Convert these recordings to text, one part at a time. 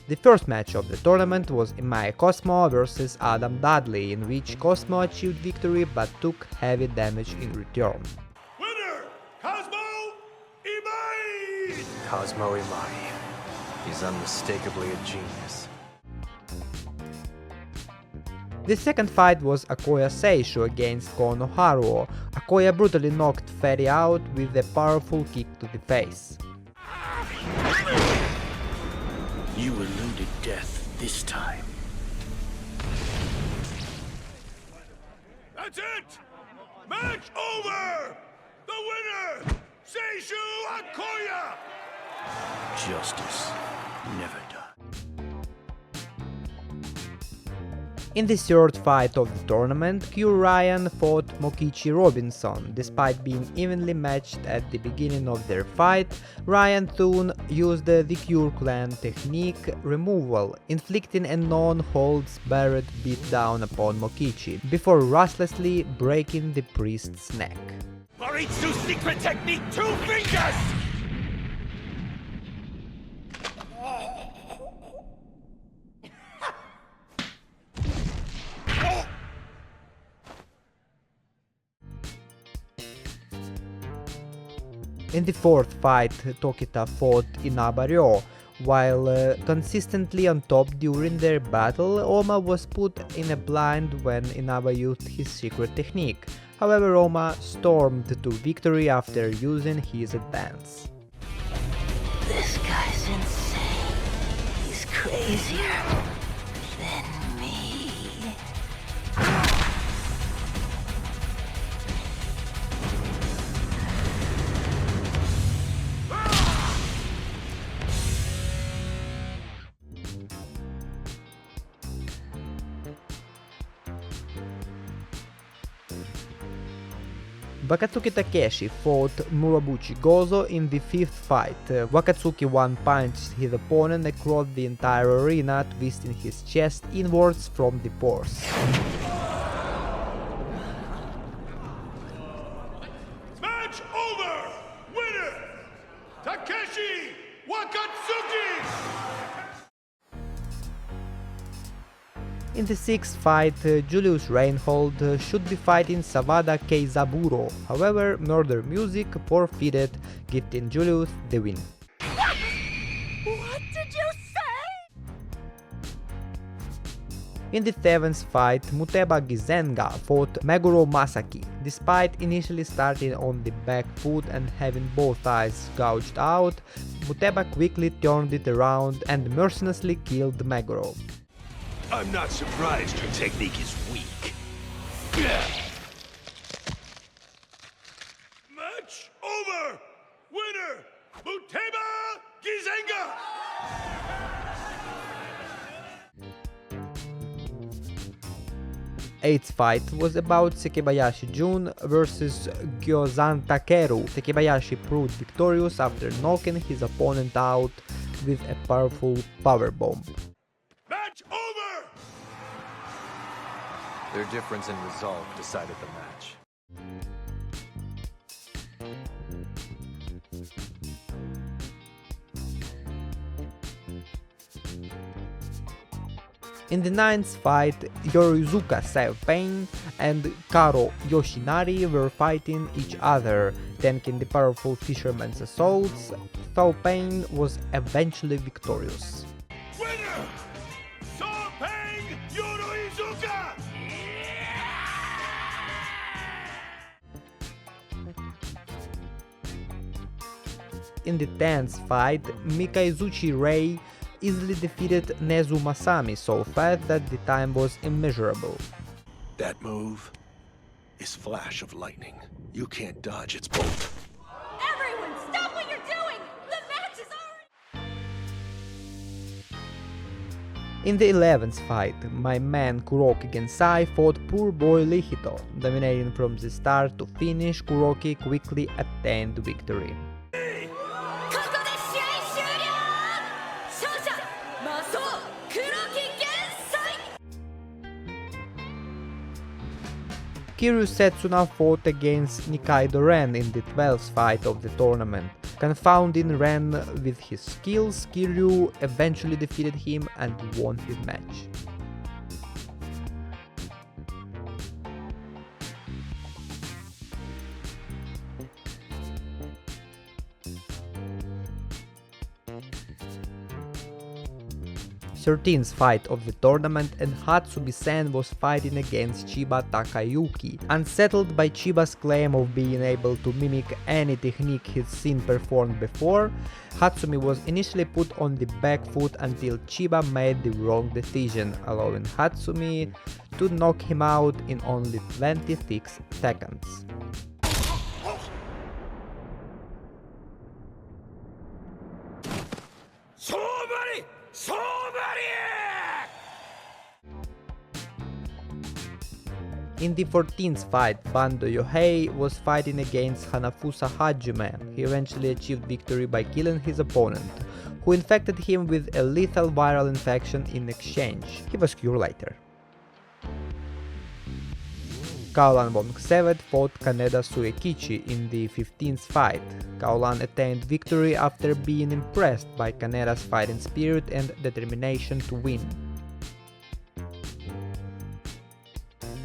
The first match of the tournament was Imai Cosmo vs Adam Dudley, in which Cosmo achieved victory but took heavy damage in return. Winner, Cosmo Imai! Cosmo Imai. He's unmistakably a genius. The second fight was Akoya Seishu against Kono Haruo. Akoya brutally knocked Ferry out with a powerful kick to the face. You eluded death this time. That's it! Match over! The winner, Seishu Akoya! Justice never done. In the third fight of the tournament, Q Ryan fought Mokichi Robinson. Despite being evenly matched at the beginning of their fight, Ryan Thune used the Cure Clan technique removal, inflicting a non-holds-barred beatdown upon Mokichi, before ruthlessly breaking the priest's neck. Maritsu's secret technique, 2 fingers! In the fourth fight, Tokita fought Inaba Ryo. While consistently on top during their battle, Ohma was put in a blind when Inaba used his secret technique. However, Ohma stormed to victory after using his advance. This guy's insane. He's crazier than me. Wakatsuki Takeshi fought Murabuchi Gozo in the fifth fight. Wakatsuki one-punched his opponent across the entire arena, twisting his chest inwards from the pores. Match over! Winner, Takeshi Wakatsuki! In the sixth fight, Julius Reinhold should be fighting Sawada Keizaburo. However, Murder Music forfeited, gifting Julius the win. What did you say? In the seventh fight, Muteba Gizenga fought Meguro Masaki. Despite initially starting on the back foot and having both eyes gouged out, Muteba quickly turned it around and mercilessly killed Meguro. I'm not surprised your technique is weak. Match over! Winner, Muteba Gizenga! Eighth fight was about Sekibayashi Jun versus Gyozan Takeru. Sekibayashi proved victorious after knocking his opponent out with a powerful powerbomb. Match over! Their difference in resolve decided the match. In the ninth fight, Yorizuka Pain and Karo Yoshinari were fighting each other, tanking the powerful fisherman's assaults. Pain was eventually victorious. Winner, Pain Yorizuka! In the 10th fight, Mikaizuchi Rei easily defeated Nezu Masami so fast that the time was immeasurable. That move is flash of lightning. You can't dodge its bolt. Everyone, stop what you're doing! The match is already... In the 11th fight, my man Kuroki Gensai fought poor boy Lihito. Dominating from the start to finish, Kuroki quickly attained victory. Kiryu Setsuna fought against Nikaido Ren in the 12th fight of the tournament. Confounding Ren with his skills, Kiryu eventually defeated him and won his match. The 13th fight of the tournament, and Hatsumi-sen was fighting against Chiba Takayuki. Unsettled by Chiba's claim of being able to mimic any technique he'd seen performed before, Hatsumi was initially put on the back foot until Chiba made the wrong decision, allowing Hatsumi to knock him out in only 26 seconds. In the 14th fight, Bando Yohei was fighting against Hanafusa Hajime. He eventually achieved victory by killing his opponent, who infected him with a lethal viral infection in exchange. He was cured later. Kaolan von Xevet fought Kaneda Suekichi in the 15th fight. Kaolan attained victory after being impressed by Kaneda's fighting spirit and determination to win.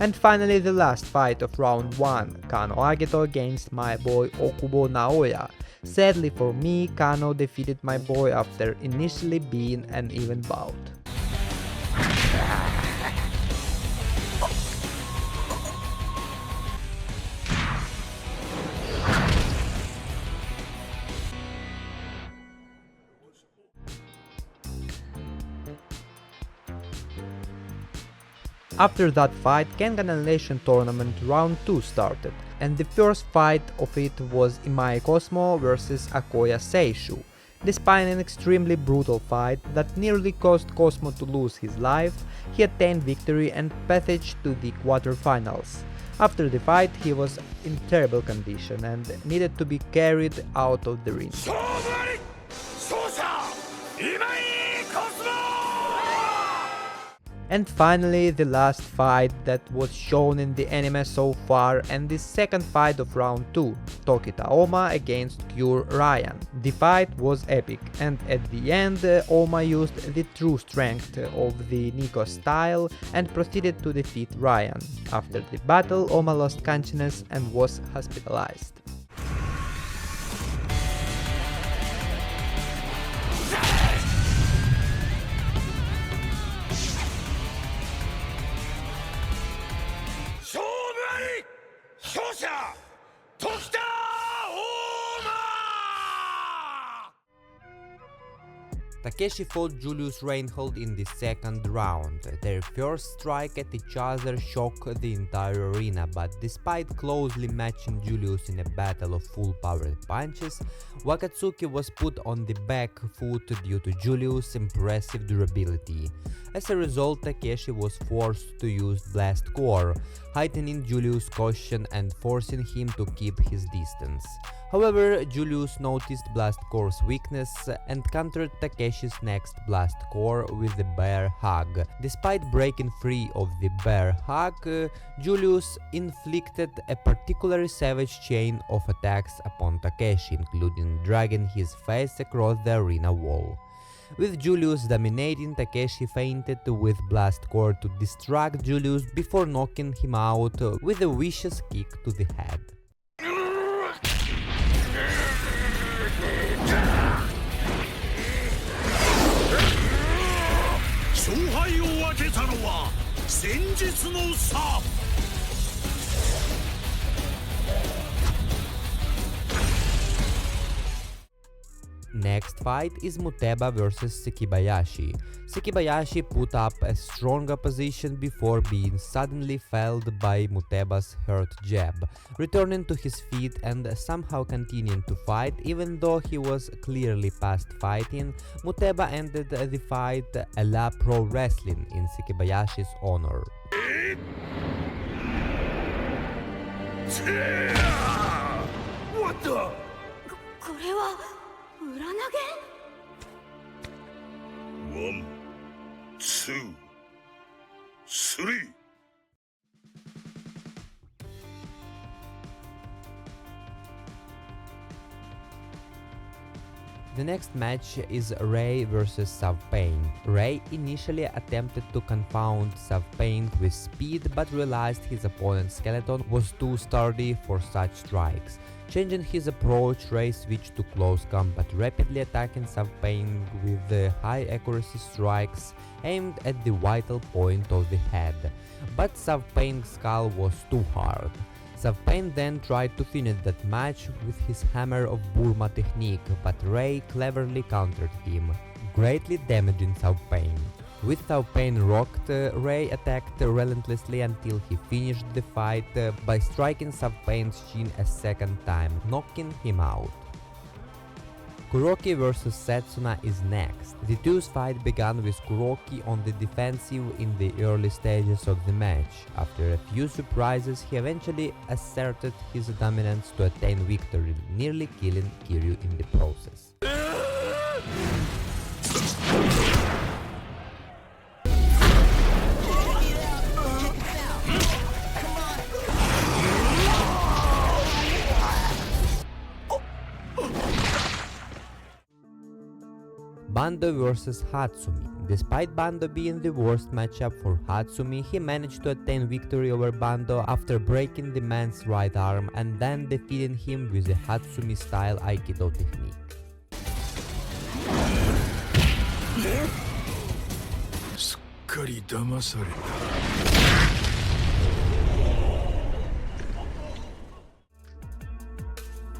And finally the last fight of round 1, Kano Ageto against my boy Okubo Naoya. Sadly for me, Kano defeated my boy after initially being an even bout. After that fight, Kengan Annihilation Tournament Round 2 started, and the first fight of it was Imae Cosmo vs Akoya Seishu. Despite an extremely brutal fight that nearly caused Cosmo to lose his life, he attained victory and passage to the quarterfinals. After the fight, he was in terrible condition and needed to be carried out of the ring. And finally, the last fight that was shown in the anime so far, and the second fight of round 2, Tokita Ohma against Cure Ryan. The fight was epic, and at the end, Ohma used the true strength of the Nico style and proceeded to defeat Ryan. After the battle, Ohma lost consciousness and was hospitalized. Takeshi fought Julius Reinhold in the second round. Their first strike at each other shocked the entire arena, but despite closely matching Julius in a battle of full-powered punches, Wakatsuki was put on the back foot due to Julius' impressive durability. As a result, Takeshi was forced to use Blast Core, heightening Julius' caution and forcing him to keep his distance. However, Julius noticed Blast Core's weakness and countered Takeshi's next Blast Core with the Bear Hug. Despite breaking free of the Bear Hug, Julius inflicted a particularly savage chain of attacks upon Takeshi, including dragging his face across the arena wall. With Julius dominating, Takeshi feinted with Blast Core to distract Julius before knocking him out with a vicious kick to the head. 勝敗を分けたのは戦術の差。 Next fight is Muteba vs Sekibayashi. Sekibayashi put up a strong opposition before being suddenly felled by Muteba's hurt jab, returning to his feet and somehow continuing to fight. Even though he was clearly past fighting, Muteba ended the fight a la pro wrestling in Sekibayashi's honor. What the? これは裏投げ One, two, three. The next match is Ray vs Savpain. Ray initially attempted to confound Savpain with speed, but realized his opponent's skeleton was too sturdy for such strikes. Changing his approach, Ray switched to close combat, rapidly attacking Savpain with high accuracy strikes aimed at the vital point of the head. But Savpain's skull was too hard. Savpain then tried to finish that match with his Hammer of Burma technique, but Ray cleverly countered him, greatly damaging Savpain. With Savpain rocked, Ray attacked relentlessly until he finished the fight by striking Savpain's chin a second time, knocking him out. Kuroki vs Setsuna is next. The two's fight began with Kuroki on the defensive in the early stages of the match. After a few surprises, he eventually asserted his dominance to attain victory, nearly killing Kiryu in the process. Bando vs Hatsumi. Despite Bando being the worst matchup for Hatsumi, he managed to attain victory over Bando after breaking the man's right arm and then defeating him with a Hatsumi-style Aikido technique.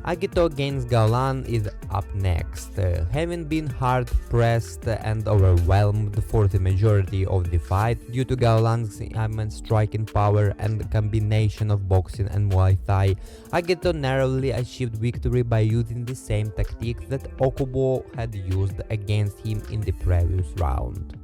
Agito against Gaolan is up next. Having been hard-pressed and overwhelmed for the majority of the fight due to Gaolan's immense striking power and combination of boxing and Muay Thai, Agito narrowly achieved victory by using the same tactics that Okubo had used against him in the previous round.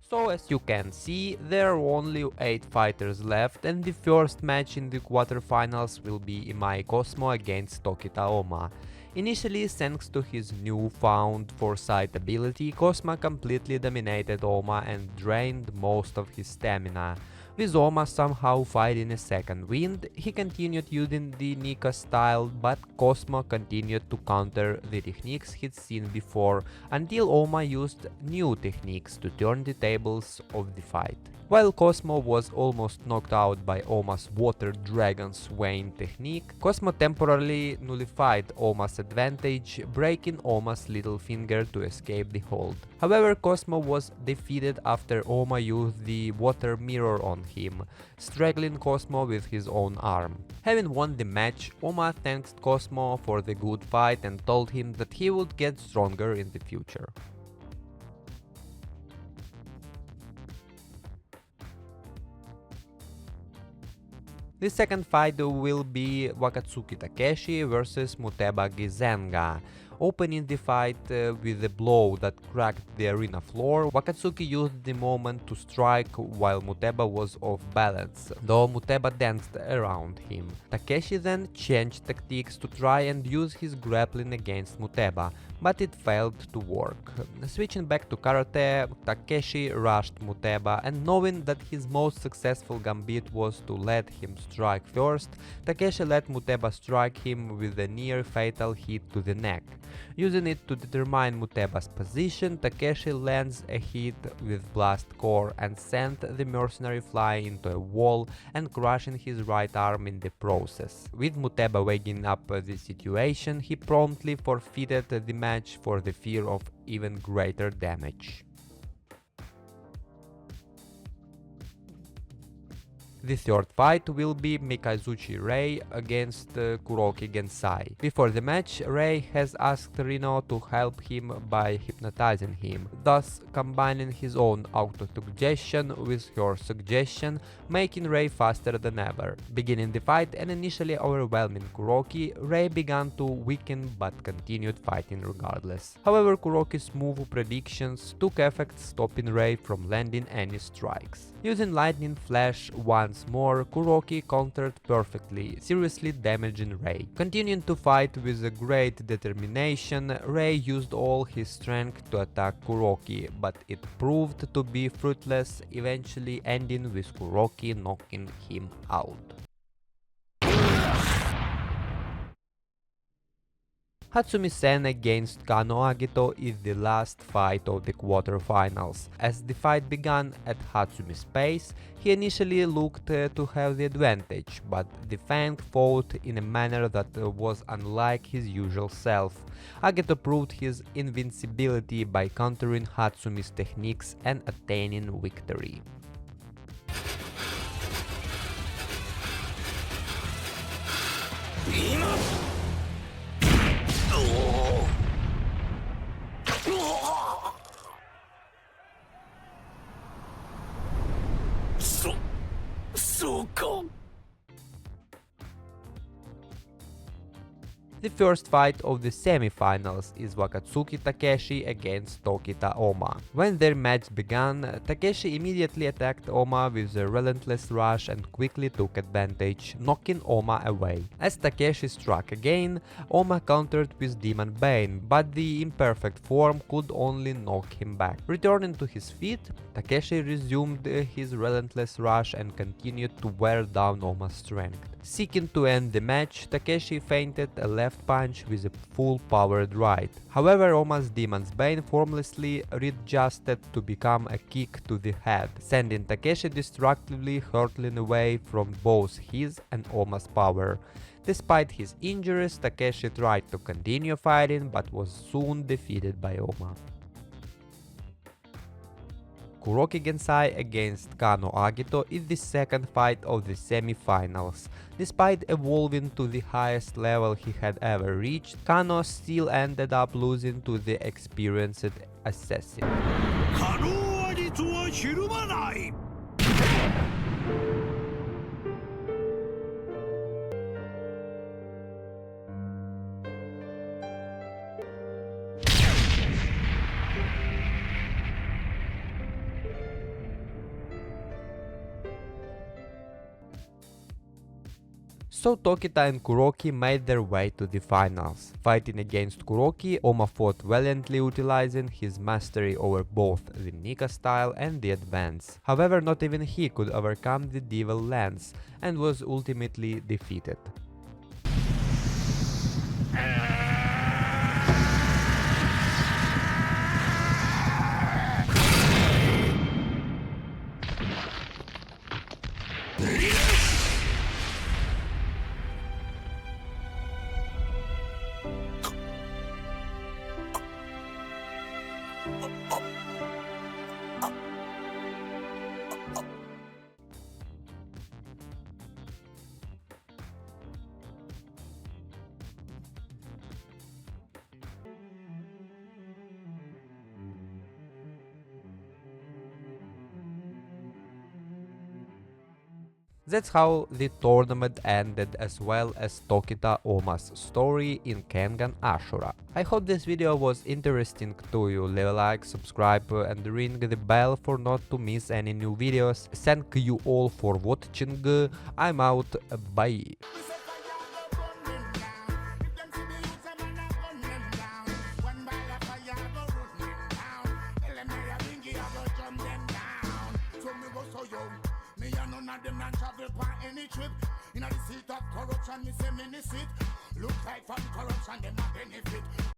So as you can see, there are only 8 fighters left, and the first match in the quarterfinals will be Imai Cosmo against Tokita Ohma. Initially, thanks to his newfound foresight ability, Cosmo completely dominated Ohma and drained most of his stamina. With Ohma somehow finding a second wind, he continued using the Nika style, but Cosmo continued to counter the techniques he'd seen before, until Ohma used new techniques to turn the tables of the fight. While Cosmo was almost knocked out by Ohma's Water Dragon Swain technique, Cosmo temporarily nullified Ohma's advantage, breaking Ohma's little finger to escape the hold. However, Cosmo was defeated after Ohma used the Water Mirror on him, strangling Cosmo with his own arm. Having won the match, Ohma thanked Cosmo for the good fight and told him that he would get stronger in the future. The second fight will be Wakatsuki Takeshi vs Muteba Gizenga. Opening the fight with a blow that cracked the arena floor, Wakatsuki used the moment to strike while Muteba was off balance, though Muteba danced around him. Takeshi then changed tactics to try and use his grappling against Muteba, but it failed to work. Switching back to karate, Takeshi rushed Muteba, and knowing that his most successful gambit was to let him strike first, Takeshi let Muteba strike him with a near fatal hit to the neck. Using it to determine Muteba's position, Takeshi lands a hit with Blast Core and sent the mercenary flying into a wall and crushing his right arm in the process. With Muteba waking up the situation, he promptly forfeited the match for the fear of even greater damage. The third fight will be Mikazuchi Rei against Kuroki Gensai. Before the match, Rei has asked Rino to help him by hypnotizing him, thus combining his own auto-suggestion with her suggestion, making Rei faster than ever. Beginning the fight and initially overwhelming Kuroki, Rei began to weaken but continued fighting regardless. However, Kuroki's move predictions took effect, stopping Rei from landing any strikes. Using Lightning Flash once more, Kuroki countered perfectly, seriously damaging Rei. Continuing to fight with a great determination, Rei used all his strength to attack Kuroki, but it proved to be fruitless, eventually ending with Kuroki knocking him out. Hatsumi-sen against Kano Agito is the last fight of the quarterfinals. As the fight began at Hatsumi's pace, he initially looked to have the advantage, but the Fang fought in a manner that was unlike his usual self. Agito proved his invincibility by countering Hatsumi's techniques and attaining victory. The first fight of the semifinals is Wakatsuki Takeshi against Tokita Ohma. When their match began, Takeshi immediately attacked Ohma with a relentless rush and quickly took advantage, knocking Ohma away. As Takeshi struck again, Ohma countered with Demon Bane, but the imperfect form could only knock him back. Returning to his feet, Takeshi resumed his relentless rush and continued to wear down Ohma's strength. Seeking to end the match, Takeshi feinted a left punch with a full-powered right. However, Ohma's Demon's Bane formlessly readjusted to become a kick to the head, sending Takeshi destructively hurtling away from both his and Ohma's power. Despite his injuries, Takeshi tried to continue fighting but was soon defeated by Ohma. Kuroki Gensai against Kano Agito is the second fight of the semi-finals. Despite evolving to the highest level he had ever reached, Kano still ended up losing to the experienced assassin. So Tokita and Kuroki made their way to the finals. Fighting against Kuroki, Ohma fought valiantly, utilizing his mastery over both the Nika style and the advance. However, not even he could overcome the Devil Lance and was ultimately defeated. That's how the tournament ended, as well as Tokita Ohma's story in Kengan Ashura. I hope this video was interesting to you. Leave a like, subscribe and ring the bell for not to miss any new videos. Thank you all for watching. I'm out. Bye. Them not travel for any trip. In the seat of corruption, me say mini sit. Look like from corruption, them a benefit.